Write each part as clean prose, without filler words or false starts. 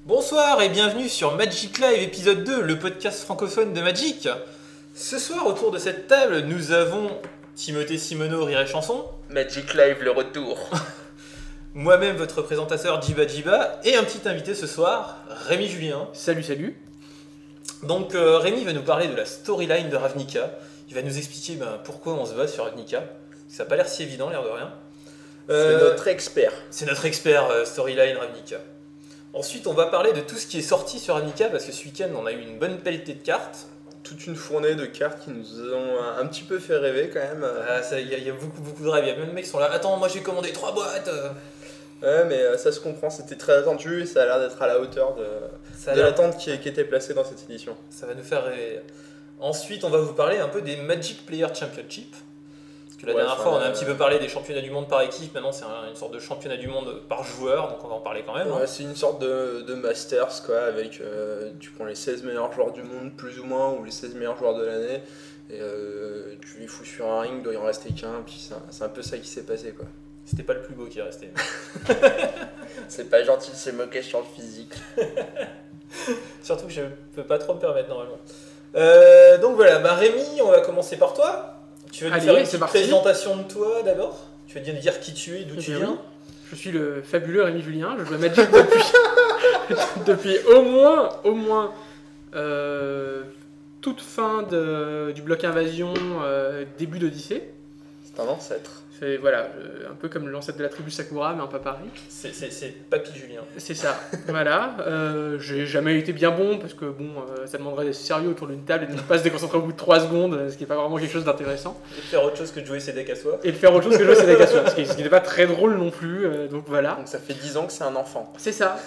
Bonsoir et bienvenue sur Magic Live épisode 2, le podcast francophone de Magic. Ce soir, autour de cette table, nous avons Timothée Simoneau, Rire et Chanson, Magic Live, le retour. moi-même, votre présentateur Djiba Djiba, et un petit invité ce soir, Rémi Julien. Salut, salut. Donc Rémi va nous parler de la storyline de Ravnica. Il va nous expliquer pourquoi on se base sur Ravnica. Ça n'a pas l'air si évident, l'air de rien. C'est notre expert. C'est notre expert storyline Ravnica. Ensuite, on va parler de tout ce qui est sorti sur Ravnica, parce que ce week-end, on a eu une bonne pelletée de cartes. Toute une fournée de cartes qui nous ont un petit peu fait rêver quand même. Il y a beaucoup de rêves. Il y a même des mecs qui sont là. Attends, moi j'ai commandé 3 boîtes. Ouais, mais ça se comprend, c'était très attendu et ça a l'air d'être à la hauteur de l'attente qui était placée dans cette édition. Ça va nous faire rêver. Ensuite, on va vous parler un peu des Magic Player Championship. Parce que la dernière fois, on a un petit peu parlé des championnats du monde par équipe. Maintenant, c'est une sorte de championnat du monde par joueur, donc on va en parler quand même. Ouais, c'est une sorte de Masters, quoi, avec tu prends les 16 meilleurs joueurs du monde, plus ou moins, ou les 16 meilleurs joueurs de l'année, et tu les fous sur un ring, il doit y en rester qu'un, puis c'est un peu ça qui s'est passé, quoi. C'était pas le plus beau qui est resté. C'est pas gentil de se moquer sur le physique. Surtout que je peux pas trop me permettre normalement. Donc voilà, Rémi, on va commencer par toi. Tu veux nous faire une petite présentation de toi d'abord? Tu veux nous dire qui tu es, d'où tu viens? Oui. Je suis le fabuleux Rémi Julien, je joue à Magic depuis au moins toute fin du bloc invasion, début d'Odyssée. C'est un ancêtre. C'est voilà, un peu comme l'ancêtre de la tribu Sakura, mais un peu pareil. C'est Papy Julien. C'est ça, voilà. J'ai jamais été bien bon, parce que ça demanderait d'être sérieux autour d'une table et de ne pas se déconcentrer au bout de 3 secondes, ce qui n'est pas vraiment quelque chose d'intéressant. Et de faire autre chose que de jouer ses decks à soi. Et de faire autre chose que de jouer ses decks à soi, ce qui n'est pas très drôle non plus, donc voilà. Donc ça fait 10 ans que c'est un enfant. C'est ça.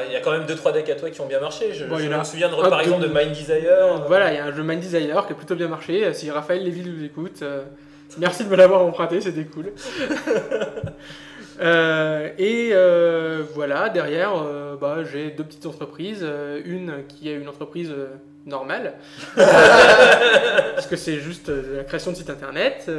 Il y a quand même 2-3 decks à toi qui ont bien marché. Je me souviens par exemple de Mind Desire. Voilà, il y a un jeu Mind Desire qui a plutôt bien marché. Si Raphaël Lévy nous écoute, merci de me l'avoir emprunté, c'était cool. Voilà, derrière, j'ai 2 petites entreprises. Une qui est une entreprise normale, parce que c'est juste la création de site internet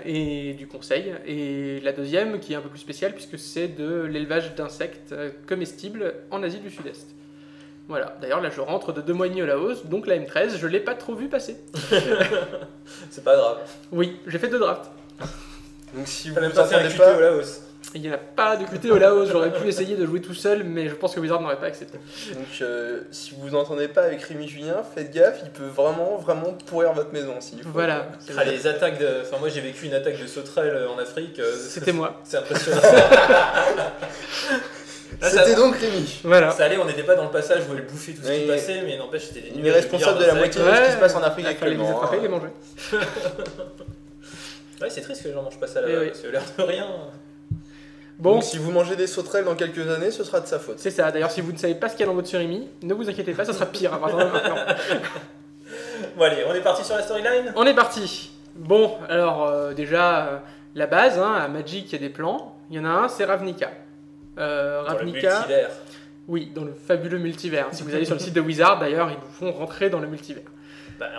et du conseil. Et la deuxième qui est un peu plus spéciale, puisque c'est de l'élevage d'insectes comestibles en Asie du Sud-Est. Voilà, d'ailleurs là je rentre de 2 mois et demi à la hausse, donc la M13 je l'ai pas trop vu passer. C'est pas grave. Oui, j'ai fait 2 drafts. Donc si vous vous pas fait un QT au Laos. Il n'y en a pas de QT au Laos, j'aurais pu essayer de jouer tout seul, mais je pense que Wizard n'aurait pas accepté. Donc si vous n'entendez pas avec Rémi Julien, faites gaffe, il peut vraiment pourrir votre maison s'il faut. Voilà. Les attaques de... Enfin moi j'ai vécu une attaque de sauterelle en Afrique. C'était moi. C'est impressionnant. C'était donc Rémi. Voilà. Ça allait, on n'était pas dans le passage où elle bouffait tout ce qui passait, mais n'empêche c'était des nuages. Il est responsable de la moitié de ce qui se passe en Afrique actuellement. Il fallait les attraper, les manger. Ouais, c'est triste que les gens mangent pas ça là-bas, parce que l'air de rien. Bon. Donc si vous mangez des sauterelles dans quelques années, ce sera de sa faute. C'est ça, d'ailleurs si vous ne savez pas ce qu'il y a dans votre surimi, ne vous inquiétez pas, ça sera pire à partir de maintenant. Bon allez, on est parti sur la storyline. On est parti. Bon, alors déjà, la base, à Magic il y a des plans, il y en a un, c'est Ravnica. Dans le multivers. Oui, dans le fabuleux multivers. Si vous allez sur le site de Wizard, d'ailleurs, ils vous font rentrer dans le multivers.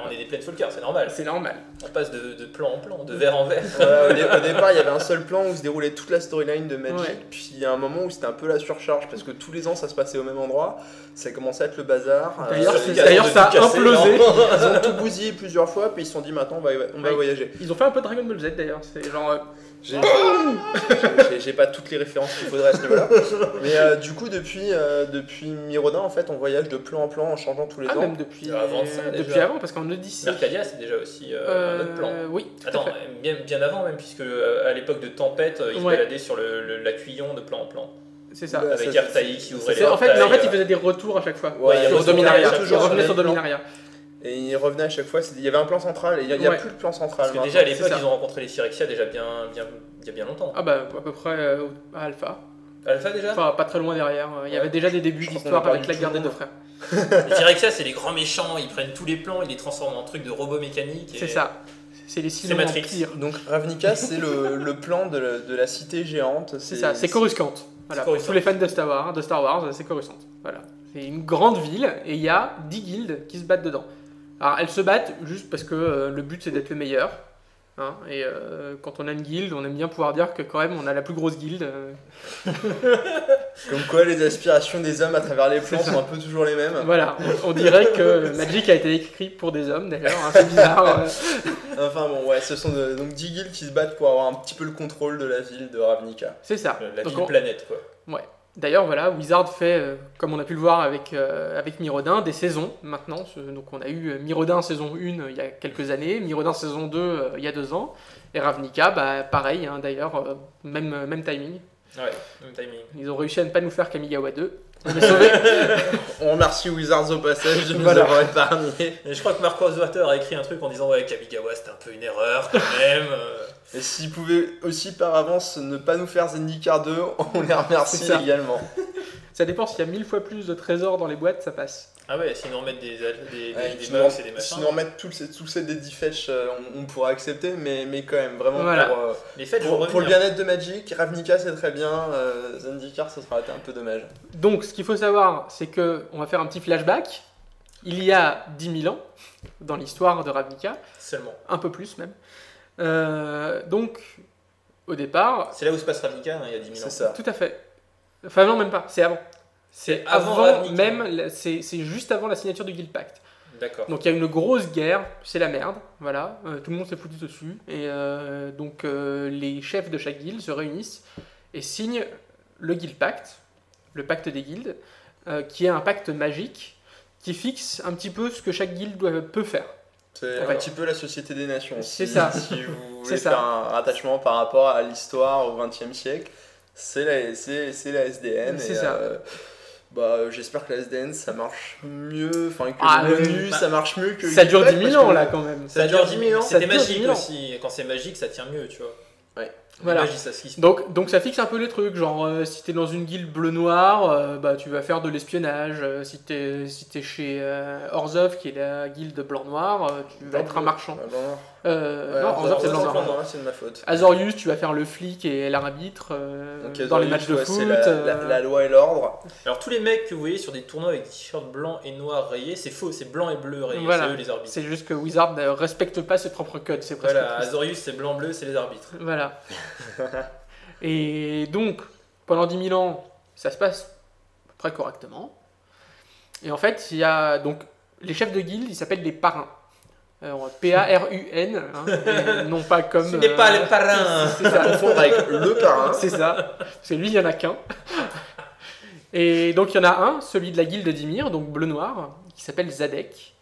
On est des Planeswalkers, c'est normal. C'est normal. On passe de plan en plan, de verre en verre. Au départ, il y avait un seul plan où se déroulait toute la storyline de Magic. Ouais. Puis il y a un moment où c'était un peu la surcharge parce que tous les ans ça se passait au même endroit. Ça commençait à être le bazar. D'ailleurs, ça a implosé. Ils ont tout bousillé plusieurs fois, puis ils se sont dit maintenant on va voyager. Ils ont fait un peu Dragon Ball Z d'ailleurs. C'est genre. J'ai pas toutes les références qu'il faudrait à ce niveau-là. Mais du coup, depuis Mirrodin, en fait, on voyage de plan en plan en changeant tous les ans. Même depuis avant ça, déjà. Depuis avant, parce qu'en Odyssée. Mercadia, c'est déjà aussi un autre plan. Oui. Attends, bien avant même, puisque à l'époque de Tempête, ils se baladaient sur l'acuillon de plan en plan. C'est ça. Avec Artaï qui ouvrait les portails. En fait, ils faisaient des retours à chaque fois. Ouais, sur Dominaria. Ils revenaient sur Dominaria. Et il revenait à chaque fois, il y avait un plan central, et il n'y a plus de plan central. Parce que déjà à l'époque, ils ont rencontré les Phyrexia déjà il y a bien longtemps. Ah bah à peu près à Alpha. Alpha déjà? Enfin, pas très loin derrière. Il y avait déjà des débuts d'histoire avec la guerre des 2 frères. Les Phyrexia, c'est les grands méchants, ils prennent tous les plans, ils les transforment en trucs de robots mécaniques. C'est ça. C'est les Silons Empire. Donc Ravnica, c'est le plan de la cité géante. C'est ça, c'est Coruscant. Voilà, pour tous les fans de Star Wars, c'est Coruscant. Voilà. C'est une grande ville et il y a 10 guildes qui se battent dedans. Alors elles se battent juste parce que le but c'est d'être le meilleur. Et quand on a une guilde, on aime bien pouvoir dire que quand même on a la plus grosse guilde. Comme quoi les aspirations des hommes à travers les plans sont un peu toujours les mêmes. Voilà, on dirait que Magic a été écrit pour des hommes d'ailleurs, hein, c'est bizarre. Enfin bon, ouais, ce sont donc 10 guildes qui se battent pour avoir un petit peu le contrôle de la ville de Ravnica. C'est ça. La ville planète, quoi. Ouais. D'ailleurs, voilà, Wizard fait, comme on a pu le voir avec Mirrodin, des saisons maintenant. Donc on a eu Mirrodin saison 1 il y a quelques années, Mirrodin saison 2 il y a 2 ans, et Ravnica, bah, pareil, hein, d'ailleurs, même timing. Ouais, même timing. Ils ont réussi à ne pas nous faire Kamigawa 2. On est sauvés. On remercie Wizards au passage de nous avoir épargnés. Et je crois que Mark Rosewater a écrit un truc en disant ouais, Kamigawa c'était un peu une erreur quand même. Et s'ils pouvaient aussi par avance ne pas nous faire Zendikar 2, on les remercie également. Ça dépend, s'il y a 1000 fois plus de trésors dans les boîtes, ça passe. Ah ouais, s'ils nous remettent des mugs et des machins. Si nous remettent tous ces Deadly Fetch, on pourra accepter, mais quand même, vraiment voilà. pour le bien-être de Magic, Ravnica c'est très bien, Zendikar ça sera un peu dommage. Donc ce qu'il faut savoir, c'est qu'on va faire un petit flashback. Il y a 10 000 ans, dans l'histoire de Ravnica. Seulement. Un peu plus même. Donc, au départ... C'est là où se passe Ravnica, hein, il y a 10 000 ans. C'est ça. Tout à fait. Enfin non, même pas, c'est avant. C'est avant même, c'est juste avant la signature du Guild Pact. D'accord. Donc il y a une grosse guerre, c'est la merde, voilà, tout le monde s'est foutu dessus, et donc les chefs de chaque guilde se réunissent et signent le Guild Pact, le pacte des guildes, qui est un pacte magique qui fixe un petit peu ce que chaque guilde peut faire. C'est un petit peu la Société des Nations. C'est ça. Si vous voulez faire un rattachement par rapport à l'histoire au XXe siècle, c'est la SDN. C'est ça. J'espère que la SDN ça marche mieux, enfin que l'ONU ça marche mieux que. Ça dure 10 000 ans là quand même. Ça dure 10 000 ans. C'était magique aussi. Quand c'est magique, ça tient mieux, tu vois. Ouais. Voilà. Magie, ça se donc ça fixe un peu les trucs, genre si t'es dans une guilde bleu-noir, tu vas faire de l'espionnage. Si t'es chez Orzhov, qui est la guilde blanc-noir, tu vas être un marchand. Non, Orzhov c'est blanc-noir. C'est de ma faute. Azorius, tu vas faire le flic et l'arbitre dans les matchs de foot. La loi et l'ordre. Alors tous les mecs que vous voyez sur des tournois avec des t-shirts blancs et noirs rayés, c'est faux, c'est blanc et bleu rayés, voilà. C'est eux les arbitres. C'est juste que Wizard ne respecte pas ses propres codes. C'est voilà, Azorius c'est blanc-bleu, c'est les arbitres. Voilà. Et donc, pendant 10 000 ans, ça se passe très correctement. Et en fait, il y a donc les chefs de guilde, ils s'appellent les parrains. Alors, P-A-R-U-N, hein, non pas comme. Ce n'est pas les parrains. C'est ça. Confondre avec le parrain. C'est ça. Parce que lui, il n'y en a qu'un. Et donc, il y en a un, celui de la guilde d'Ymir, donc bleu-noir, qui s'appelle Zadek.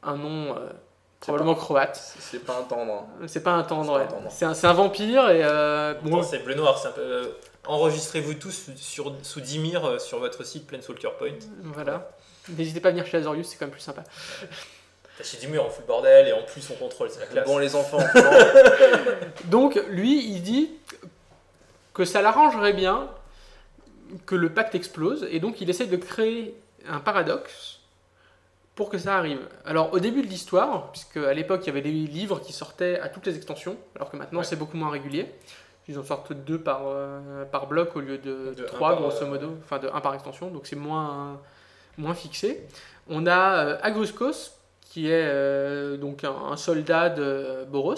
Un nom. Probablement croate. C'est pas un tendre. C'est pas un tendre, ouais. C'est un vampire et... bon, c'est bleu noir, c'est un peu... enregistrez-vous tous sous Dimir sur votre site Planeswalker Point. Voilà. N'hésitez pas à venir chez Azorius, c'est quand même plus sympa. Chez Dimir, on fout le bordel et en plus on contrôle, c'est la classe. Bon, les enfants. Donc, lui, il dit que ça l'arrangerait bien que le pacte explose et donc il essaie de créer un paradoxe pour que ça arrive. Alors au début de l'histoire, puisque à l'époque il y avait des livres qui sortaient à toutes les extensions, alors que maintenant c'est beaucoup moins régulier, ils en sortent 2 par bloc au lieu de 3 grosso modo, enfin de 1 par extension, donc c'est moins fixé. On a Agruskos, qui est donc un soldat de Boros,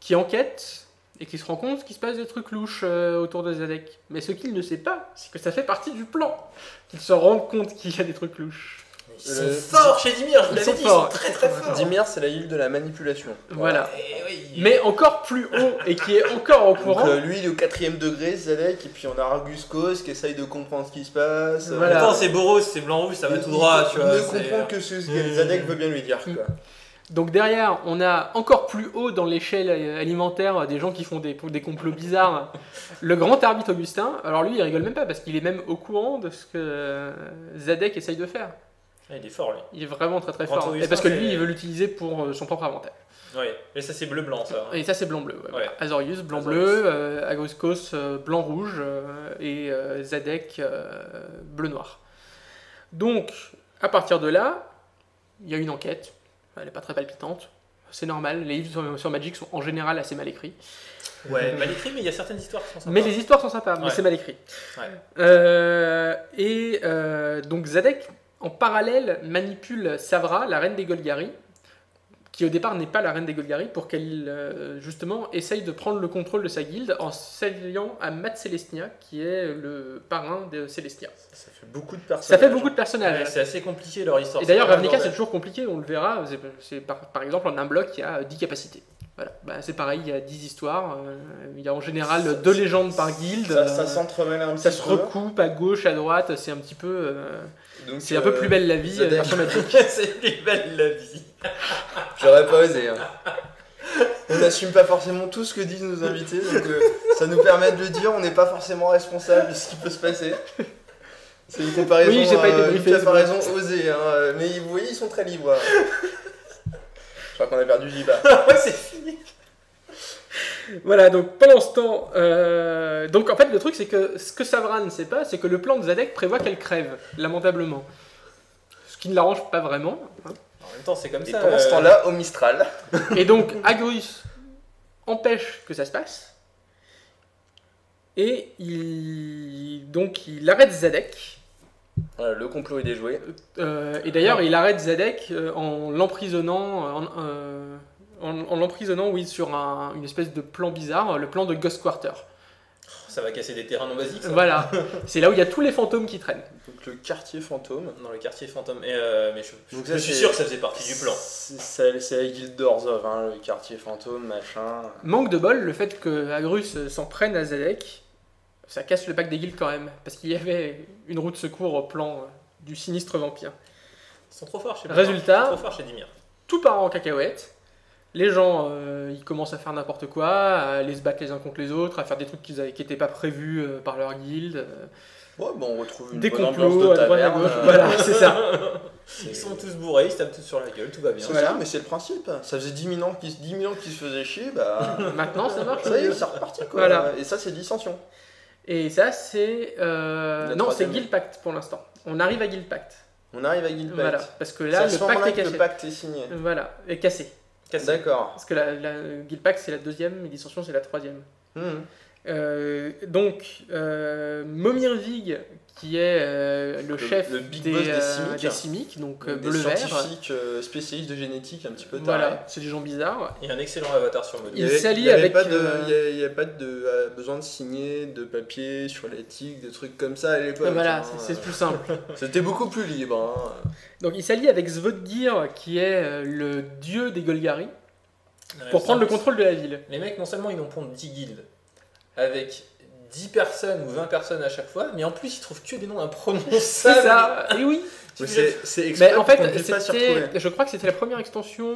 qui enquête et qui se rend compte qu'il se passe des trucs louches autour de Zadek. Mais ce qu'il ne sait pas, c'est que ça fait partie du plan, qu'il se rende compte qu'il y a des trucs louches. Ils sont forts chez Dimir, je l'avais dit, ils sont très très forts. Dimir, c'est la guilde de la manipulation. Voilà. Mais encore plus haut et qui est encore au courant. Donc, lui, il est au 4ème degré, Zadek, et puis on a Arguskos qui essaye de comprendre ce qui se passe. Voilà. Attends, c'est Boros, c'est blanc-rouge, ça va tout droit. Il ne comprend que ce que Zadek veut bien lui dire. Quoi. Donc derrière, on a encore plus haut dans l'échelle alimentaire des gens qui font des complots bizarres. Le grand arbitre Augustin, alors lui, il rigole même pas parce qu'il est même au courant de ce que Zadek essaye de faire. Ah, il est fort, lui. Il est vraiment très très fort. Et parce que lui, il veut l'utiliser pour son propre avantage. Oui, et ça c'est bleu-blanc, ça. Et ça c'est blanc-bleu. Ouais. Ouais. Azorius, blanc-bleu, Agruskos, blanc-rouge, et Zadek, bleu-noir. Donc, à partir de là, il y a une enquête. Elle n'est pas très palpitante. C'est normal, les livres sur Magic sont en général assez mal écrits. Ouais, mal écrit, mais il y a certaines histoires qui sont sympas. Mais les histoires sont sympas, mais c'est mal écrit. Ouais. Donc Zadek, en parallèle, manipule Savra, la reine des Golgari, qui au départ n'est pas la reine des Golgari, pour qu'elle justement essaye de prendre le contrôle de sa guilde en s'alliant à Matt Celestia, qui est le parrain de Celestia. Ça fait beaucoup de personnages. Ça fait beaucoup de personnages. C'est assez compliqué leur histoire. Et d'ailleurs, Ravnica, c'est toujours compliqué, on le verra. Par exemple, en un bloc, il y a 10 capacités. Voilà. C'est pareil, il y a 10 histoires. Il y a en général 2 légendes par guilde. Ça s'entremêle un petit peu. Ça se recoupe à gauche, à droite. C'est un petit peu. C'est un peu plus belle la vie, version magique. C'est plus belle la vie. J'aurais pas osé. Hein. On n'assume pas forcément tout ce que disent nos invités, donc ça nous permet de le dire. On n'est pas forcément responsable de ce qui peut se passer. C'est une comparaison, oui, j'ai pas été briefé, une comparaison osée, hein. Mais vous voyez, ils sont très libres. Je crois qu'on a perdu Jiba. Ouais, c'est fini. Voilà, donc pendant ce temps, donc en fait le truc c'est que ce que Savran ne sait pas, c'est que le plan de Zadek prévoit qu'elle crève, lamentablement. Ce qui ne l'arrange pas vraiment. Hein. En même temps, c'est comme Et ça. pendant ce temps-là, au Mistral. Et donc Agrus empêche que ça se passe. Et il arrête Zadek. Voilà, le complot est déjoué. Et d'ailleurs, il arrête Zadek en l'emprisonnant. En l'emprisonnant, oui, sur une espèce de plan bizarre, le plan de Ghost Quarter. Ça va casser des terrains non basiques, ça. Voilà, c'est là où il y a tous les fantômes qui traînent. Donc le quartier fantôme. Dans le quartier fantôme. Mais je ça, suis sûr que ça faisait partie du plan. C'est la guilde d'Orzhov, hein, le quartier fantôme, machin. Manque de bol, le fait que Agrus s'en prenne à Zadek, ça casse le pacte des guildes quand même, parce qu'il y avait une roue de secours au plan du sinistre vampire. Ils sont trop forts chez Résultat, trop forts chez Dimir. Tout part en cacahuète. Les gens, ils commencent à faire n'importe quoi, à aller se battre les uns contre les autres, à faire des trucs qui n'étaient pas prévus par leur guilde. Ouais, bon, on retrouve une des bonne complots ambiance de à droite à taverne. gauche. Voilà, c'est ça. Ils sont tous bourrés, ils se tapent tous sur la gueule, tout va bien. C'est ça, mais c'est le principe. Ça faisait 10 000 ans qu'ils se faisaient chier, bah. Maintenant, ça marche. Ça y est, c'est reparti quoi. Voilà. Et ça, c'est dissension. Et ça, c'est. Non, c'est Guild Pact pour l'instant. On arrive à Guild Pact. On arrive à Guild Pact. Voilà, parce que là, le pacte est cassé. Le pacte est signé. Voilà, est cassé. D'accord. Parce que la Guild Pact, c'est la deuxième, et Dissension, c'est la troisième. Donc, Momirvig, qui est le chef des Simiques, donc bleu-vert. Scientifiques spécialistes de génétique, un petit peu taré. Voilà, c'est des gens bizarres. Et un excellent avatar sur Modo. Il s'allie avec. Il n'y a pas de besoin de signer de papier sur l'éthique, des trucs comme ça à l'époque. Voilà, c'est plus simple. C'était beaucoup plus libre. Hein. Donc il s'allie avec Svodgir, qui est le dieu des Golgari, pour prendre le contrôle de la ville. Les mecs, non seulement ils n'ont pondent 10 guildes, avec 10 personnes ou 20 personnes à chaque fois, mais en plus ils trouvent que des noms imprononçables. C'est ça, et oui. C'est exprès en fait, qu'on ne puisse pas s'y retrouver. je crois que c'était la première extension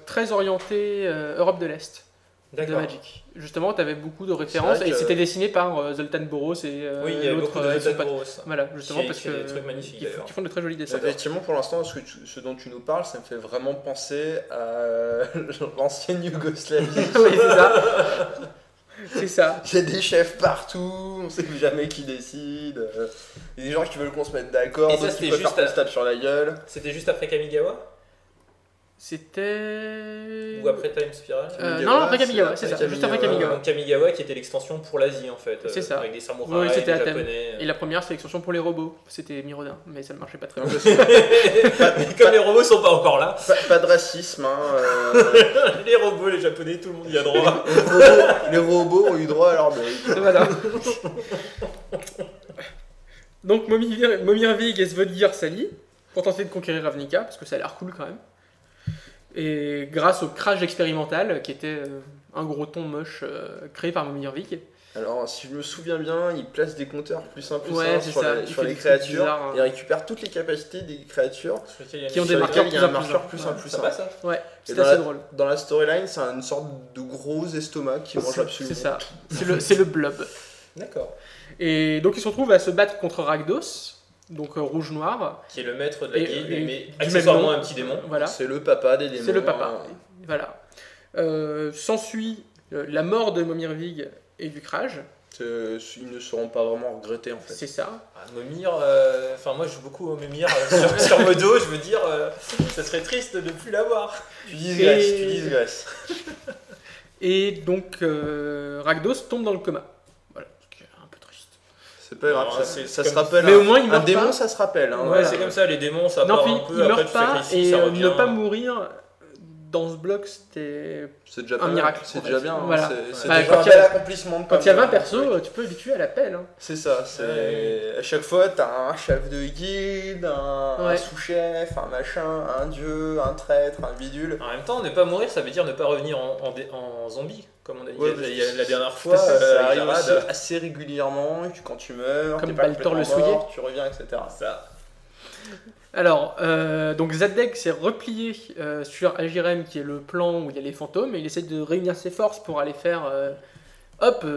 très orientée Europe de l'Est de Magic. Justement, tu avais beaucoup de références et c'était dessiné par Zoltan Boros et oui, il y a beaucoup de Zoltan Boros. Voilà, justement parce que des trucs magnifiques qui font de très jolis dessins. Effectivement, pour l'instant, ce dont tu nous parles, ça me fait vraiment penser à l'ancienne Yougoslavie. Oui, c'est ça. C'est ça. Il y a des chefs partout, on sait jamais qui décide. Il y a des gens qui veulent qu'on se mette d'accord, d'autres qui préfèrent qu'on se tape sur la gueule. C'était juste après Kamigawa ? C'était... Ou après Time Spiral non, après Kamigawa, c'est ça, juste après Kamigawa. Donc Kamigawa qui était l'extension pour l'Asie en fait. C'est ça. Avec des samouraïs, oui, c'était des japonais. Et la première, c'est l'extension pour les robots. C'était Mirodin, mais ça ne marchait pas très bien. Comme les robots sont pas encore là. Pas de racisme. Les robots, les japonais, tout le monde y a droit. Les robots ont eu droit à leur break. Voilà. Donc Momirvig et Svodgir s'allient pour tenter de conquérir Ravnica, parce que ça a l'air cool quand même. Et grâce au crash expérimental, qui était un gros ton moche créé par Momirvig. Alors, si je me souviens bien, il place des compteurs plus sur les créatures bizarres, et récupère toutes les capacités des créatures qui ont des marqueurs plus 1 plus 1. Ça. Ouais, c'est assez drôle. Dans la storyline, c'est une sorte de gros estomac qui mange absolument. C'est ça, c'est le blob. D'accord. Et donc ils se retrouvent à se battre contre Rakdos, donc rouge-noir. Qui est le maître de la guilde, mais accessoirement un petit démon. Voilà. C'est le papa des démons. C'est le papa, voilà. S'ensuit la mort de Momirvig et du Kraj. Ils ne seront pas vraiment regrettés en fait. C'est ça. Momir, moi je joue beaucoup au Momir sur Modo, je veux dire, ça serait triste de ne plus l'avoir. Tu disgraces. Et donc Rakdos tombe dans le coma. Voilà, ce qui est un peu triste. C'est pas grave, ça se rappelle. Mais au moins il meurt un démon, ça se rappelle. Hein, ouais, c'est comme ça, les démons, ça part un peu. Il après meurt pas, et ça revient. ne pas mourir dans ce bloc, c'était déjà un miracle. C'est déjà bien. Voilà. C'est déjà un bel accomplissement. Quand il y a 20 persos, tu peux les tuer à la pelle. Hein. C'est ça. À chaque fois, t'as un chef de guilde, un sous-chef, un machin, un dieu, un traître, un bidule. En même temps, ne pas mourir, ça veut dire ne pas revenir en zombie, comme on a dit la dernière fois. Ça arrive aussi assez régulièrement. Quand tu meurs, comme Baltor le souillé, tu reviens, etc. Ça. Alors, donc Zadek s'est replié sur Agirem, qui est le plan où il y a les fantômes, et il essaie de réunir ses forces pour aller faire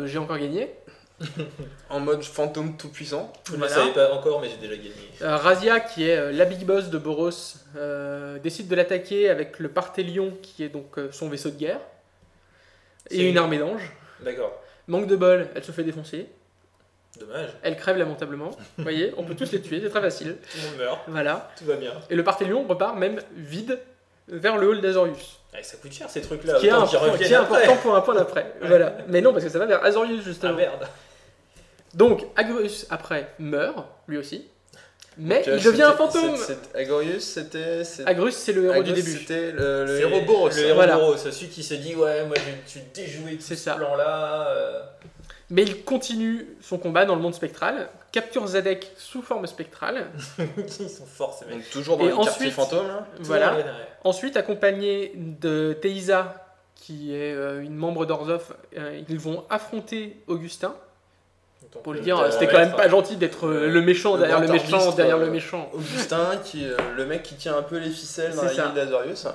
j'ai encore gagné. En mode fantôme tout puissant. Vous ne le savez pas encore, mais j'ai déjà gagné. Razia, qui est la big boss de Boros, décide de l'attaquer avec le Parthélion, qui est donc son vaisseau de guerre, et une armée d'anges. D'accord. Manque de bol, elle se fait défoncer. Dommage. Elle crève lamentablement. Vous voyez, on peut tous les tuer, c'est très facile. Tout le monde meurt. Voilà. Tout va bien. Et le Parthélion repart même vide vers le hall d'Azorius. Ça coûte cher ces trucs-là. Qui est important pour un point d'après. Voilà. Mais non, parce que ça va vers Azorius justement. Ah merde. Donc Agrus après meurt, lui aussi. Mais il devient un fantôme. Agrus, c'était. Agrus, c'est le héros du début. C'était le héros Boros. Le héros Boros, celui qui s'est dit ouais, moi je suis déjoué de ce plan-là. Mais il continue son combat dans le monde spectral, capture Zadek sous forme spectrale. Ils sont forts ces mecs. Donc toujours dans les quartiers fantômes. Là. Voilà. Ensuite, accompagné de Théisa, qui est une membre d'Orzhov, ils vont affronter Augustin. Pour lui dire, c'était quand même pas gentil d'être le méchant derrière le méchant derrière le méchant. Augustin, qui le mec qui tient un peu les ficelles dans la guilde d'Azorius.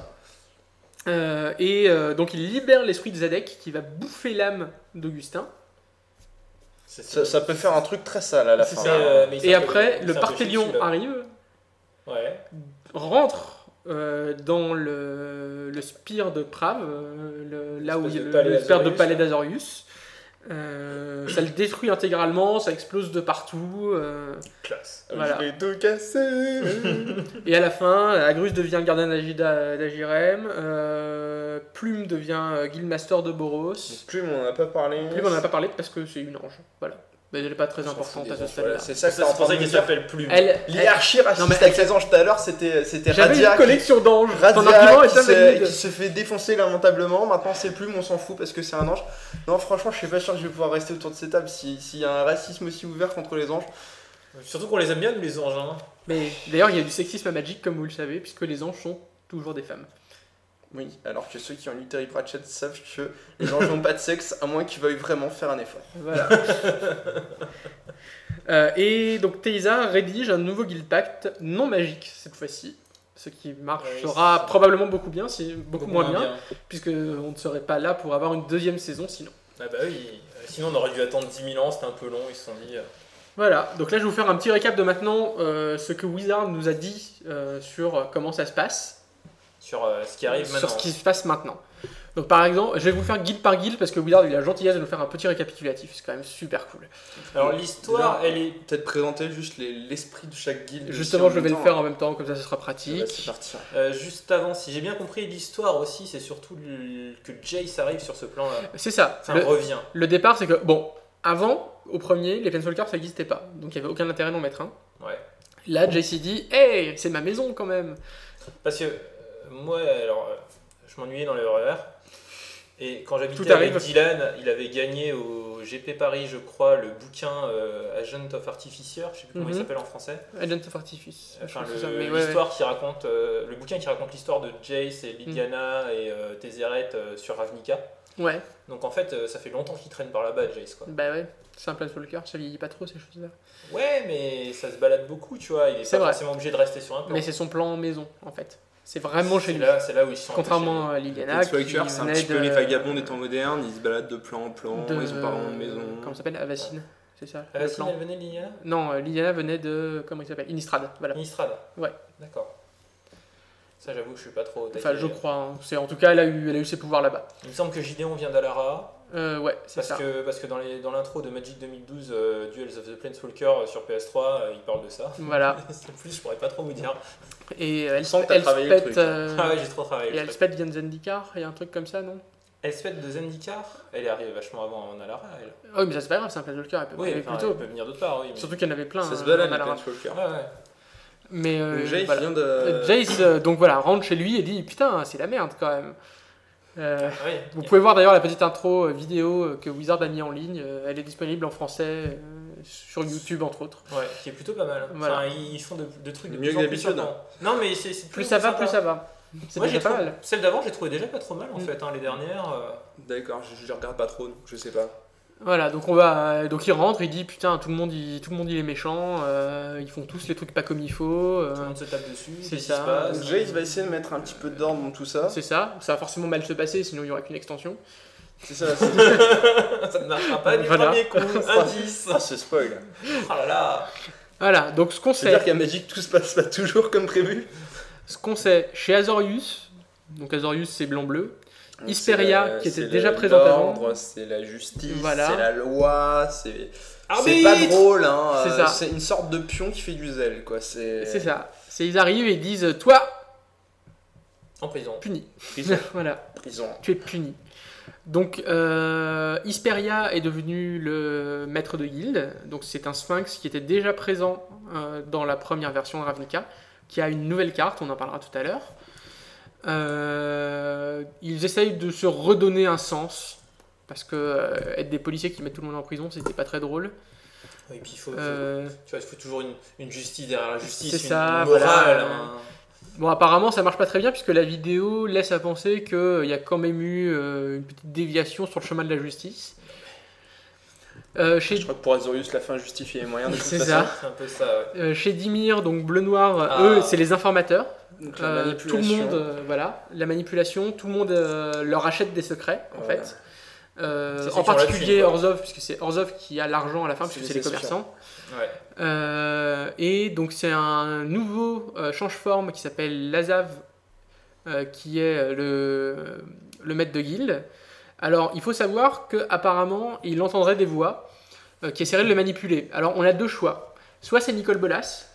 Donc il libère l'esprit de Zadek qui va bouffer l'âme d'Augustin. Ça peut faire un truc très sale à la fin. Et après, le Parthélion arrive, rentre dans le spire de Prav, là où il y a le spire de palais d'Azorius. Ça le détruit intégralement, ça explose de partout. Classe. Voilà. Je vais tout casser. Et à la fin, Agrus devient gardien d'Agirem, Plume devient guildmaster de Boros. Plume, on n'en a pas parlé. Plume, on n'en a pas parlé parce que c'est une ange. Voilà. Mais elle n'est pas très importante à ce stade-là. Voilà, c'est ça c'est pour ça qu'il s'appelle Plume. L'hierarchie raciste avec les anges tout à l'heure, c'était J'avais Razia. Une collection d'anges. Razia qui se fait défoncer lamentablement. Maintenant, c'est Plume, on s'en fout parce que c'est un ange. Non, franchement, je suis pas sûr que je vais pouvoir rester autour de cette table s'il y a un racisme aussi ouvert contre les anges. Surtout qu'on les aime bien, nous, les anges. Hein. Mais d'ailleurs, il y a du sexisme à Magic, comme vous le savez, puisque les anges sont toujours des femmes. Oui, alors que ceux qui ont lu Terry Pratchett savent que les anges n'ont pas de sexe, à moins qu'ils veuillent vraiment faire un effort. Voilà. Et donc Théisa rédige un nouveau guild pact non magique cette fois-ci, ce qui marchera probablement beaucoup moins bien, puisqu'on ne serait pas là pour avoir une deuxième saison sinon. Ah bah oui, sinon on aurait dû attendre 10 000 ans, c'était un peu long, ils se sont dit... Voilà, donc là je vais vous faire un petit récap de maintenant ce que Wizard nous a dit sur comment ça se passe. Sur ce qui arrive maintenant. Sur ce qui se passe maintenant. Donc par exemple, je vais vous faire guilde par guilde parce que Wizard il a la gentillesse de nous faire un petit récapitulatif, c'est quand même super cool. Alors l'histoire, elle est... Peut-être présenter juste l'esprit de chaque guilde. Justement, je vais le faire en même temps, comme ça ce sera pratique. C'est parti. Juste avant, si j'ai bien compris l'histoire aussi, c'est surtout que Jace arrive sur ce plan-là. C'est ça. Ça revient. Le départ, c'est que, bon, avant, au premier, les Planeswalkers ça n'existait pas, donc il n'y avait aucun intérêt d'en mettre un. Ouais. Là, Jace dit, hey, c'est ma maison quand même. Parce que moi, alors, je m'ennuyais dans le RER. Et quand j'habitais avec Dylan, il avait gagné au GP Paris, je crois, le bouquin Agent of Artificer, je sais plus comment il s'appelle en français. Agent of Artifice. Enfin, l'histoire qui raconte, le bouquin qui raconte l'histoire de Jace et Lydiana et Tézéret sur Ravnica. Ouais. Donc en fait, ça fait longtemps qu'il traîne par là-bas, Jace, quoi. Bah ouais, c'est un Planeswalker, ça vieillit pas trop ces choses-là. Ouais, mais ça se balade beaucoup, tu vois, il est pas forcément obligé de rester sur un plan. Mais c'est son plan maison, en fait. C'est vraiment chez lui. C'est là où ils sont. Contrairement à Liliana. C'est un petit peu les vagabonds des temps modernes, ils se baladent de plan en plan, ils ont pas vraiment de maison. Comment ça s'appelle Avacine, c'est ça. Avacine, elle venait de Liliana ? Non, Liliana venait de. Comment il s'appelle Innistrad, voilà. Innistrad. Ouais. D'accord. Ça, j'avoue, je suis pas trop. Enfin, je crois. Hein. En tout cas, elle a eu ses pouvoirs là-bas. Il me semble que Gideon vient d'Alara. Ouais, c'est ça. Parce que dans l'intro de Magic 2012, Duels of the Planeswalker sur PS3, il parle de ça. Voilà. En plus, je pourrais pas trop vous dire. Et Elspeth, ah ouais, j'ai trop travaillé. Et Elspeth vient de Zendikar, il y a un truc comme ça, non? Elspeth de Zendikar, elle est arrivée vachement avant en Alara, elle. Ah oui, mais ça c'est pas grave, c'est un Planeswalker, elle peut venir plus tôt. Elle peut venir d'autre part, oui. Surtout qu'il y en avait plein. Ça se balade, les Planeswalkers. Ouais. Mais Jace voilà. vient de... Jace donc voilà, rentre chez lui et dit putain, c'est la merde quand même. Oui. Vous pouvez voir d'ailleurs la petite intro vidéo que Wizard a mis en ligne. Elle est disponible en français sur YouTube entre autres. Ouais, qui est plutôt pas mal. Voilà. Enfin, ils font de trucs de Mieux plus que en plus d'habitude. surprenants. Non, mais c'est Plus ça va, plus ça va. C'est Moi, déjà pas mal. celle d'avant, j'ai trouvé déjà pas trop mal en fait. Les dernières. D'accord, je les regarde pas trop, donc je sais pas. Voilà, donc donc il rentre, il dit putain, tout le monde il est méchant, ils font tous les trucs pas comme il faut. Tout le monde se tape dessus. c'est qu'est-ce qui ça. se passe Jace va essayer de mettre un petit peu d'ordre dans tout ça. C'est ça, ça va forcément mal se passer, sinon il y aura qu'une extension. C'est ça, Ça ne marchera pas du Voilà. premier coup. Indice. Ah, ce spoil. Oh là là. Voilà, donc ce qu'on C'est-à-dire sait, qu'à Magic, tout se passe pas toujours comme prévu. chez Azorius, donc Azorius c'est blanc-bleu, Hesperia, C'est la- qui était c'est déjà le- présente avant. l'ordre, c'est la justice, Voilà. c'est la loi, c'est Arbitre. pas drôle, hein. C'est ça. C'est une sorte de pion qui fait du zèle, quoi. C'est ça, ils arrivent et ils disent toi, En prison. puni. Prison. Voilà, Prison. tu es puni. Donc Hesperia est devenu le maître de guilde, donc c'est un sphinx qui était déjà présent dans la première version de Ravnica, qui a une nouvelle carte, on en parlera tout à l'heure. Ils essayent de se redonner un sens, parce que être des policiers qui mettent tout le monde en prison, c'était pas très drôle. Oui, puis tu vois, il faut toujours une justice derrière la justice, C'est une ça, morale. voilà. hein. Bon, apparemment, ça marche pas très bien, puisque la vidéo laisse à penser qu'il y a quand même eu une petite déviation sur le chemin de la justice. Je crois que pour Azorius, la fin justifie les moyens de toute C'est façon. ça. C'est un peu ça, ouais. Chez Dimir, donc bleu-noir, Ah. eux, c'est les informateurs. Donc, la Tout le manipulation. monde, voilà, la manipulation, tout le monde leur achète des secrets, en Voilà. fait. C'est ceux En qui ont la particulier thune, quoi. Orzhov, puisque c'est Orzhov qui a l'argent à la fin, C'est puisque c'est les les commerçants. Ouais. Et donc c'est un nouveau change-forme qui s'appelle Lazav, qui est le maître de guilde. Alors il faut savoir qu'apparemment il entendrait des voix qui essaieraient de le manipuler. Alors on a deux choix. Soit c'est Nicole Bolas,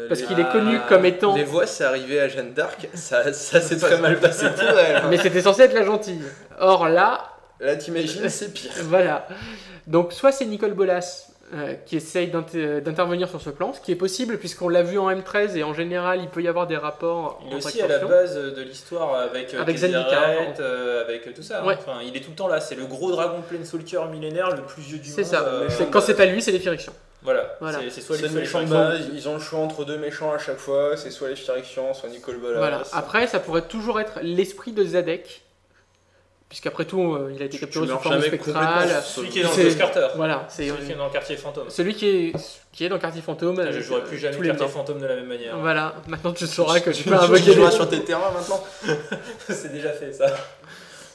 parce qu'il est connu comme étant... Les voix, c'est arrivé à Jeanne d'Arc, ça s'est très mal passé pour elle. Mais c'était censé être la gentille. Or là, Là, t'imagines, c'est pire. voilà. Donc soit c'est Nicole Bolas qui essaye d'intervenir sur ce plan, ce qui est possible puisqu'on l'a vu en M13 et en général il peut y avoir des rapports Il est entre aussi à la extensions. base de l'histoire avec Zendikar, Tezzeret, avec tout ça. hein. Ouais. Enfin, il est tout le temps là. C'est le gros dragon Planeswalker millénaire, le plus vieux du C'est monde. ça. Quand c'est pas lui, c'est les Phyrexians. Voilà. Voilà. C'est soit C'est les le méchant de base, ils ont le choix entre deux méchants à chaque fois, c'est soit les Phyrexians, soit Nicole Bolas. Voilà. Après, ça pourrait toujours être l'esprit de Zadek, puisqu'après tout, il a été capturé tu sous meurs forme jamais spectrale. complètement Celui qui est dans C'est- le Ghost Carter. Voilà, c'est Celui qui est dans le quartier fantôme. celui qui est dans le quartier fantôme. Je avec, jouerai plus jamais tous le les quartier morts. fantôme de la même manière. Voilà, maintenant tu sauras que tu Tu peux peux invoquer jouer les... sur tes terrains maintenant. C'est déjà fait ça.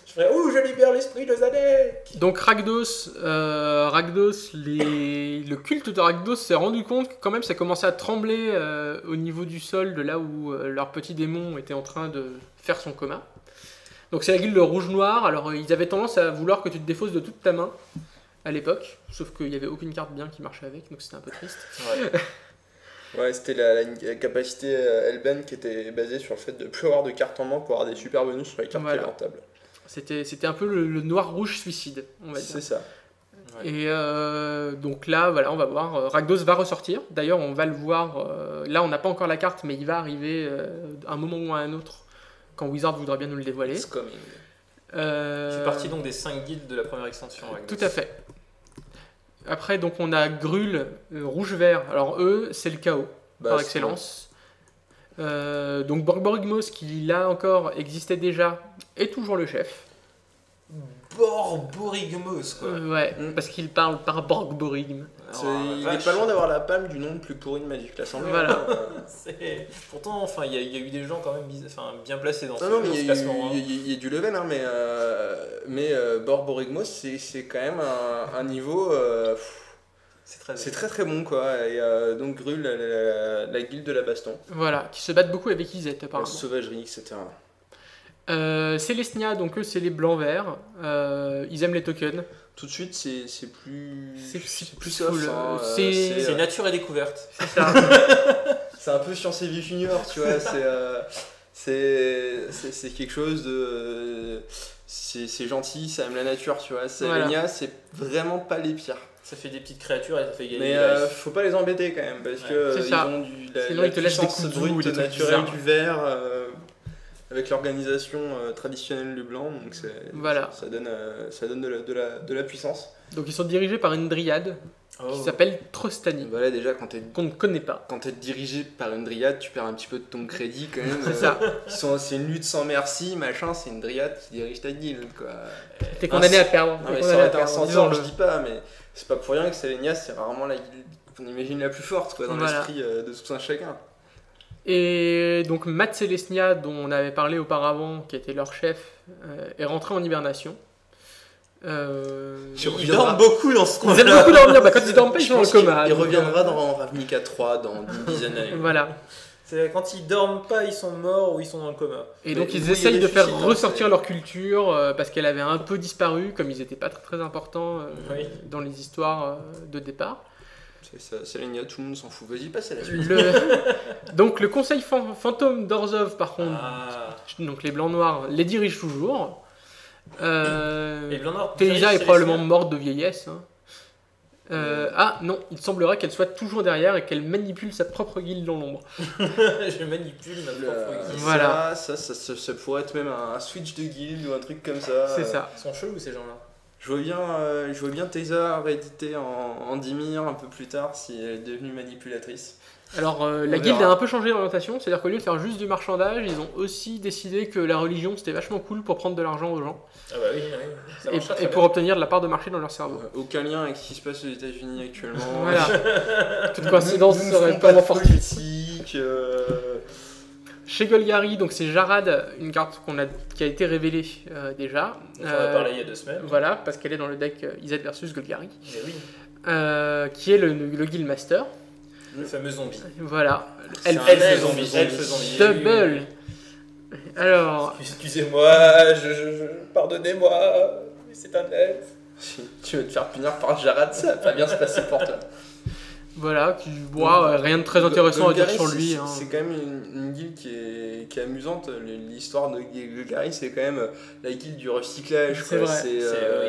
Je ferais ouh, je libère l'esprit de Zadek. Donc Rakdos, le culte de Rakdos s'est rendu compte que quand même ça commençait à trembler au niveau du sol, de là où leur petit démon était en train de faire son coma. Donc c'est la guilde rouge-noir, alors ils avaient tendance à vouloir que tu te défausses de toute ta main à l'époque, sauf qu'il n'y avait aucune carte bien qui marchait avec, donc c'était un peu triste. Ouais. Ouais, c'était la capacité Elben qui était basée sur le fait de plus avoir de cartes en main pour avoir des super bonus sur les cartes Voilà. qui avaient en table. C'était un peu le noir-rouge suicide, on va dire. C'est ça. Ouais. Et donc là, voilà, on va voir. Rakdos va ressortir. D'ailleurs, on va le voir. Là, on n'a pas encore la carte, mais il va arriver à un moment ou à un autre quand Wizard voudra bien nous le dévoiler. It's coming. Je suis parti donc des 5 guildes de la première extension. avec Tout Dos. à fait. Après, donc, on a Grul, rouge-vert. Alors, eux, c'est le chaos, par c'est- excellence. Donc, Borborygmos, qui là encore existait déjà, est toujours le chef. Borborygmos, quoi. Ouais, Mm. parce qu'il parle par Borborygm. C'est- Oh, il la est vache. pas loin d'avoir la palme du nom le plus pourri de Magic l'Assemblée. Voilà. Pourtant, enfin, il y a eu des gens quand même bien placés dans ce, Non, mais dans ce il y, classement. hein. y a du level, hein, mais Borborygmos, c'est quand même un niveau. C'est très très bon, quoi. Et donc, Grul, la guilde de la baston, Voilà, qui se battent beaucoup avec Izet, la apparemment. sauvagerie, etc. Célestia, donc eux, c'est les blancs-verts. Ils aiment les tokens. Tout de suite, c'est plus. C'est plus cool. soft. hein, C'est- C'est nature et découverte. C'est ça. C'est un peu Science et Vie Junior, tu vois. C'est quelque chose de. C'est gentil, ça aime la nature, tu vois. Voilà. Selenia, c'est vraiment pas les pires. Ça fait des petites créatures et ça fait gagner. Mais faut pas les embêter quand même, parce que ils ont sinon ils te laissent des coups de brute naturelle du vert avec l'organisation traditionnelle du blanc, donc ça donne de la puissance. Donc ils sont dirigés par une dryade qui s'appelle Trostani. Voilà, déjà qu'on ne connaît pas. Quand t'es dirigé par une dryade, tu perds un petit peu de ton crédit quand même. C'est ça. C'est une lutte sans merci, machin, c'est une dryade qui dirige ta guilde, quoi. T'es condamné à perdre. Non, mais ça aurait été un centaure, je dis pas, mais c'est pas pour rien que Selenia, c'est rarement la guilde qu'on imagine la plus forte, quoi, dans l'esprit de tout un chacun. Et donc Matt Celestia, dont on avait parlé auparavant, qui était leur chef, est rentré en hibernation. Ils dorment beaucoup dans ce coin. Ils aiment beaucoup dormir, quand ils dorment pas, ils sont dans le coma. Il reviendra dans Ravnica 3 dans une dizaine d'années. Voilà. C'est quand ils dorment pas, ils sont morts ou ils sont dans le coma. Et donc ils essayent de faire ressortir leur culture parce qu'elle avait un peu disparu, comme ils n'étaient pas très, très importants dans les histoires de départ. C'est Selenia, tout le monde s'en fout. Vas-y, passe à la suite. Donc le conseil fantôme d'Orzhov, par contre, donc les blancs-noirs, les dirigent toujours. Les blancs-noirs. Théisa est probablement morte de vieillesse. Non, il semblerait qu'elle soit toujours derrière et qu'elle manipule sa propre guilde dans l'ombre. Je manipule ma propre guilde. Voilà. Ça pourrait être même un switch de guilde ou un truc comme ça. C'est ça. Ils sont chelous ces gens-là. Je vois bien Théisa rééditer en Dimir un peu plus tard si elle est devenue manipulatrice. Alors la guilde a un peu changé d'orientation, c'est-à-dire qu'au lieu de faire juste du marchandage, ils ont aussi décidé que la religion c'était vachement cool pour prendre de l'argent aux gens. Ah bah oui, et pour obtenir de la part de marché dans leur cerveau. Aucun lien avec ce qui se passe aux États-Unis actuellement. Voilà. Toute coïncidence serait pas politique. Chez Golgari, donc c'est Jarad, une carte qui a été révélée déjà. On en a parlé il y a 2 semaines. Voilà, parce qu'elle est dans le deck Izzet versus Golgari. Oui. Qui est le Guild Master. Le fameux zombie. Voilà. Elfe zombie. Double. Alors. Excusez-moi, pardonnez-moi, mais c'est un elfe. Tu veux te faire punir par Jarad, ça va pas bien se passer pour toi. Voilà, qui voit rien de très intéressant à dire sur lui. C'est quand même une guilde qui est amusante. L'histoire de Golgari, c'est quand même la guilde du recyclage. C'est vrai.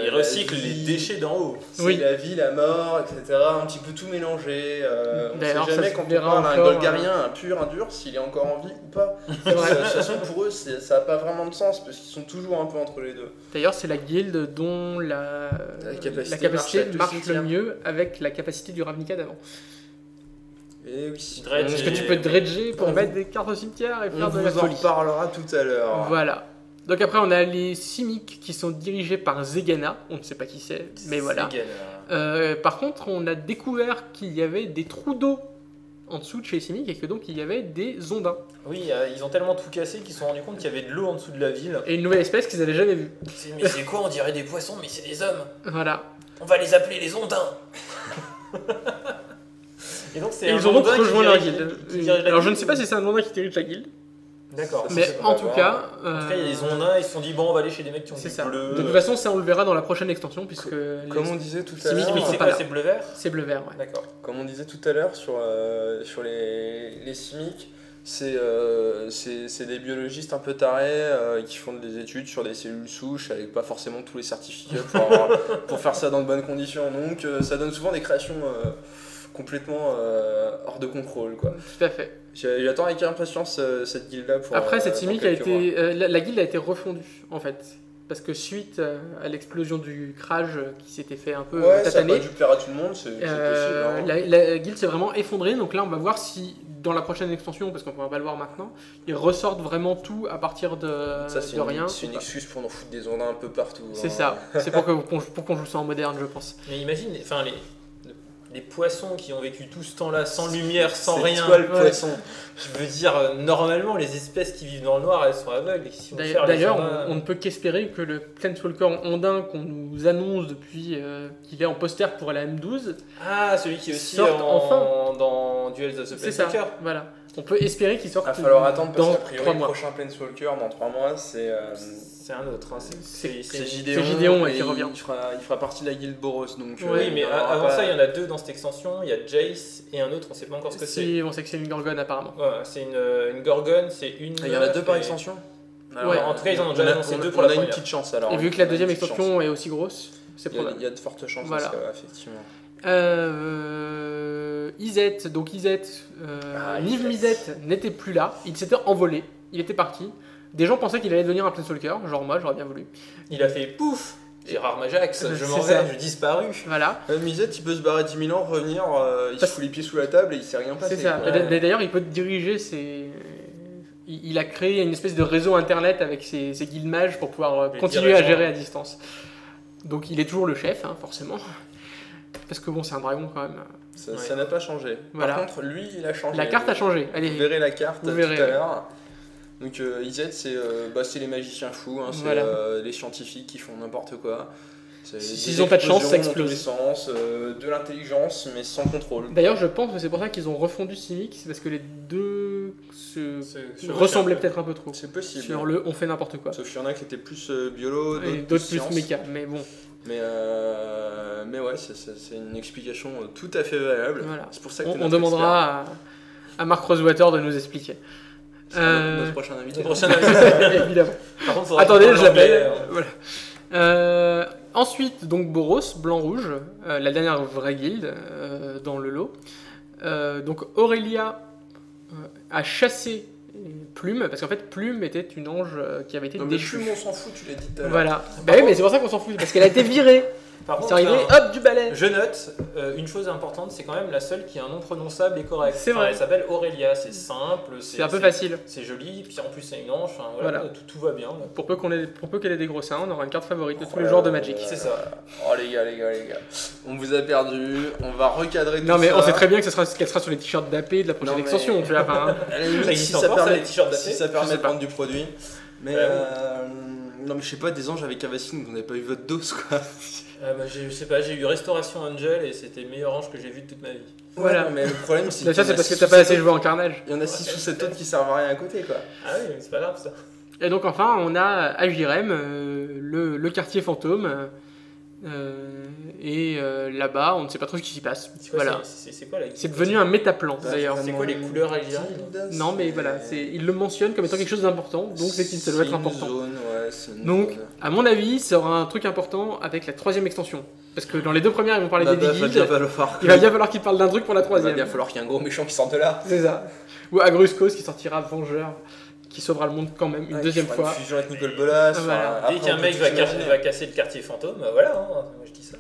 Ils recyclent les déchets d'en haut. C'est la vie, la mort, etc. Un petit peu tout mélangé. On ne sait jamais quand on parle d'un Golgarien, un pur, un dur, s'il est encore en vie ou pas. De toute façon, pour eux, ça n'a pas vraiment de sens parce qu'ils sont toujours un peu entre les deux. D'ailleurs, c'est la guilde dont la capacité marche le mieux avec la capacité du Ravnica d'avant. Et oui. Est-ce que tu peux dredger pour mettre des cartes au cimetière et faire de la folie ? On en reparlera tout à l'heure. Voilà. Donc après, on a les Simic qui sont dirigés par Zegana. On ne sait pas qui c'est, mais voilà. Par contre, on a découvert qu'il y avait des trous d'eau en dessous de chez les Simic et que donc il y avait des ondins. Oui, ils ont tellement tout cassé qu'ils se sont rendus compte qu'il y avait de l'eau en dessous de la ville. Et une nouvelle espèce qu'ils n'avaient jamais vue. Mais c'est quoi ? On dirait des poissons, mais c'est des hommes. Voilà. On va les appeler les ondins. Et donc ils ont donc rejoint leur guilde. Alors je ne sais pas si c'est un ondin qui dirige la guilde. D'accord. Mais en tout cas, il y a des ondins, ils se sont dit bon, on va aller chez des mecs qui ont du bleu. De toute façon, ça on le verra dans la prochaine extension puisque. Comme on disait tout à l'heure. C'est quoi, c'est bleu-vert ? C'est bleu-vert, ouais. D'accord. Comme on disait tout à l'heure sur les Simic, c'est des biologistes un peu tarés qui font des études sur des cellules souches avec pas forcément tous les certificats pour faire ça dans de bonnes conditions. Donc ça donne souvent des créations complètement hors de contrôle, quoi. Tout à fait. J'attends avec impatience cette guilde-là. Après, cette Simic a été, la guilde a été refondue en fait. Parce que suite à l'explosion du Kraj qui s'était fait un peu tataner, ça n'a pas dû plaire à tout le monde, c'est possible. La guilde s'est vraiment effondrée, donc là on va voir si dans la prochaine extension, parce qu'on ne va pas le voir maintenant, ils ressortent vraiment tout à partir de rien. C'est une excuse pour nous foutre des ondins un peu partout. C'est ça, c'est pour qu'on joue ça en moderne, je pense. Mais imagine, les poissons qui ont vécu tout ce temps-là sans lumière, sans rien. C'est quoi le poisson ? Je veux dire, normalement, les espèces qui vivent dans le noir, elles sont aveugles. D'ailleurs, on ne peut qu'espérer que le Planeswalker ondin qu'on nous annonce depuis qu'il est en poster pour la M12. Ah, celui qui est aussi dans Duels of the Planeswalker. C'est ça, voilà. On peut espérer qu'il sorte. Il va falloir attendre parce dans qu'a priori, le prochain Planeswalker dans 3 mois, c'est un autre. Hein. C'est Gideon qui revient. Il fera partie de la guilde Boros. Donc, oui, mais avant ça, il y en a 2 dans cette extension. Il y a Jace et un autre, on ne sait pas encore ce que c'est. Si, on sait que c'est une Gorgone apparemment. Ouais, c'est une Gorgone, c'est une. Il y en a 2 par extension. Alors, ouais. En tout cas, ils en ont déjà annoncé 2 pour la première. On a une petite chance alors. Et vu que la deuxième extension est aussi grosse, c'est probable. Il y a de fortes chances, effectivement. Izet, Niv Mizzet n'était plus là, il s'était envolé, il était parti. Des gens pensaient qu'il allait devenir un Planeswalker, genre moi j'aurais bien voulu. Il a fait pouf, Gérard Majax, je m'en vais, je disparu. Voilà. Mizzet, il peut se barrer 10 000 ans, revenir, il se fout les pieds sous la table et il sait rien passer. C'est ça. Mais d'ailleurs, il peut diriger ses. Il a créé une espèce de réseau internet avec ses guildes mages pour pouvoir continuer à gérer à distance. Donc il est toujours le chef, hein, forcément. Parce que bon, c'est un dragon quand même. Ça n'a pas changé. Voilà. Par contre, lui, il a changé. La carte a changé. Allez. Vous verrez la carte tout à l'heure. Donc Izet, c'est les magiciens fous, hein, c'est les scientifiques qui font n'importe quoi. S'ils n'ont pas de chance, ça explose. De l'intelligence, mais sans contrôle. D'ailleurs, je pense que c'est pour ça qu'ils ont refondu Simic, c'est parce que les deux ressemblaient peut-être un peu trop. C'est possible. Sur on fait n'importe quoi. Sauf qu'il y en a qui étaient plus biolo, d'autres plus méca, mais bon. Mais ouais, c'est une explication tout à fait valable. Voilà. C'est pour ça que on demandera à Mark Rosewater de nous expliquer. Notre prochain invité. Évidemment. Par contre, attendez, je l'appelle. Voilà. Ensuite, donc Boros, blanc-rouge, la dernière vraie guilde dans le lot. Donc Aurélia a chassé Plume, parce qu'en fait Plume était une ange qui avait été déchue. Plume, on s'en fout, tu l'as dit tout à l'heure. Voilà. Bah oui, mais c'est pour ça qu'on s'en fout, parce qu'elle a été virée. Par contre, c'est arrivé, hop, du balai. Je note, une chose importante, c'est quand même la seule qui a un nom prononçable et correct. C'est vrai. Elle s'appelle Aurélia, c'est simple, c'est un peu facile. C'est joli, puis en plus c'est une ange, voilà. Tout va bien. Pour peu qu'elle ait des gros seins, on aura une carte favorite de tous les genres de Magic. C'est ça. Oh les gars, on vous a perdu, on va recadrer tout ça. Non mais on sait très bien qu'elle sera sur les t-shirts d'AP de la prochaine extension, tu vois. Si ça permet de vendre du produit. Mais non mais je sais pas, des anges avec Avacyn, vous n'avez pas eu votre dose quoi. Je sais pas, j'ai eu Restauration Angel et c'était le meilleur ange que j'ai vu de toute ma vie. Voilà, mais le problème c'est que ça c'est parce que t'as pas assez joué en Carnage. Il y en a 6 ou 7 autres qui servent à rien à côté quoi. Ah oui, mais c'est pas grave ça. Et donc enfin on a Agirem, le quartier fantôme. Là-bas, on ne sait pas trop ce qui s'y passe. Voilà. C'est quoi c'est devenu un métaplan d'ailleurs. C'est quoi les couleurs Agirem? Non mais voilà, il le mentionne comme étant quelque chose d'important, donc c'est qu'il doit être important. Donc, à mon avis, ça aura un truc important avec la 3ème extension. Parce que dans les 2 premières, ils vont parler des guildes. Il va bien falloir qu'ils parlent d'un truc pour la 3ème. Il va bien falloir qu'il y ait un gros méchant qui sorte de là. C'est ça. Ou Agruscos qui sortira Vengeur, qui sauvera le monde quand même une deuxième fois. Une fusion avec Nicole Bolas. Voilà. Dès qu'un mec va casser le quartier fantôme, voilà, moi je dis ça.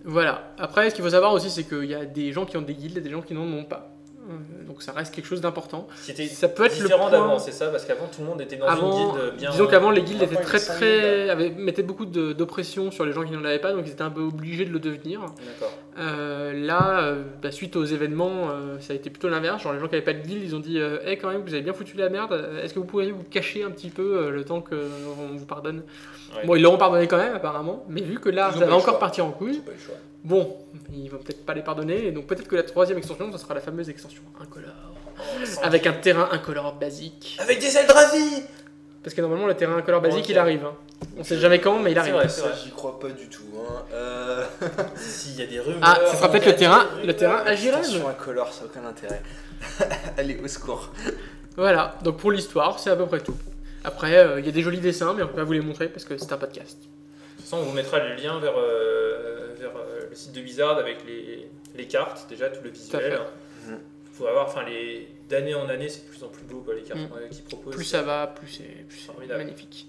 Voilà. Après, ce qu'il faut savoir aussi, c'est qu'il y a des gens qui ont des guildes et des gens qui n'en ont pas. Donc ça reste quelque chose d'important. Ça peut être différent d'avant, c'est ça, parce qu'avant tout le monde était dans une guilde bien. Disons qu'avant les guildes mettaient beaucoup d'oppression sur les gens qui n'en avaient pas, donc ils étaient un peu obligés de le devenir. D'accord. Là, suite aux événements, ça a été plutôt l'inverse. Genre les gens qui n'avaient pas de guilde, ils ont dit quand même, vous avez bien foutu la merde. Est-ce que vous pourriez vous cacher un petit peu le temps qu'on vous pardonne? Ouais. Bon, ils l'auront pardonné quand même apparemment, mais vu que là, ça va encore partir en couille. Bon, ils vont peut-être pas les pardonner, et donc peut-être que la 3ème extension, ce sera la fameuse extension incolore. Avec un terrain incolore basique. Avec des Eldrazi. Parce que normalement, le terrain incolore basique, il arrive. Hein. On sait jamais quand, mais il arrive. C'est vrai. J'y crois pas du tout. S'il y a des rumeurs... Ah, ce sera peut-être le terrain Agirem. Extension incolore, ça n'a aucun intérêt. Allez, au secours. Voilà, donc pour l'histoire, c'est à peu près tout. Après, il y a des jolis dessins, mais on peut pas vous les montrer parce que c'est un podcast. De toute façon, on vous mettra le lien vers le site de Wizard avec les cartes, déjà tout le visuel. Vous pouvez avoir, d'année en année, c'est de plus en plus beau quoi, les cartes qu'ils proposent. Plus ça va, plus c'est magnifique.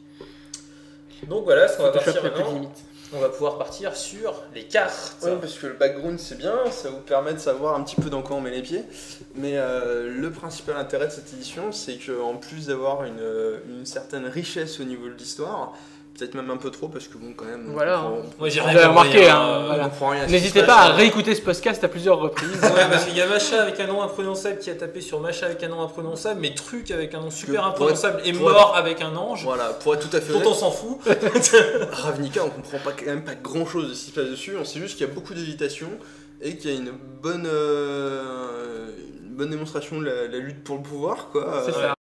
Donc voilà, ce qu'on va partir maintenant. On va pouvoir partir sur les cartes. Oui, parce que le background c'est bien, ça vous permet de savoir un petit peu dans quoi on met les pieds. Mais le principal intérêt de cette édition, c'est qu'en plus d'avoir une certaine richesse au niveau de l'histoire, peut-être même un peu trop, parce que bon, quand même. Voilà. Moi j'ai rien remarqué. Voilà. N'hésitez pas à réécouter ce podcast à plusieurs reprises. Ouais, parce qu'il y a Macha avec un nom imprononçable qui a tapé sur Macha avec un nom imprononçable, mais Truc avec un nom super imprononçable et mort avec un ange. Voilà, pour être tout à fait honnête. Dont on s'en fout. Ravnica, on comprend quand même pas grand chose de ce qui se passe dessus, on sait juste qu'il y a beaucoup d'évitation et qu'il y a une bonne démonstration de la lutte pour le pouvoir, quoi. C'est ça.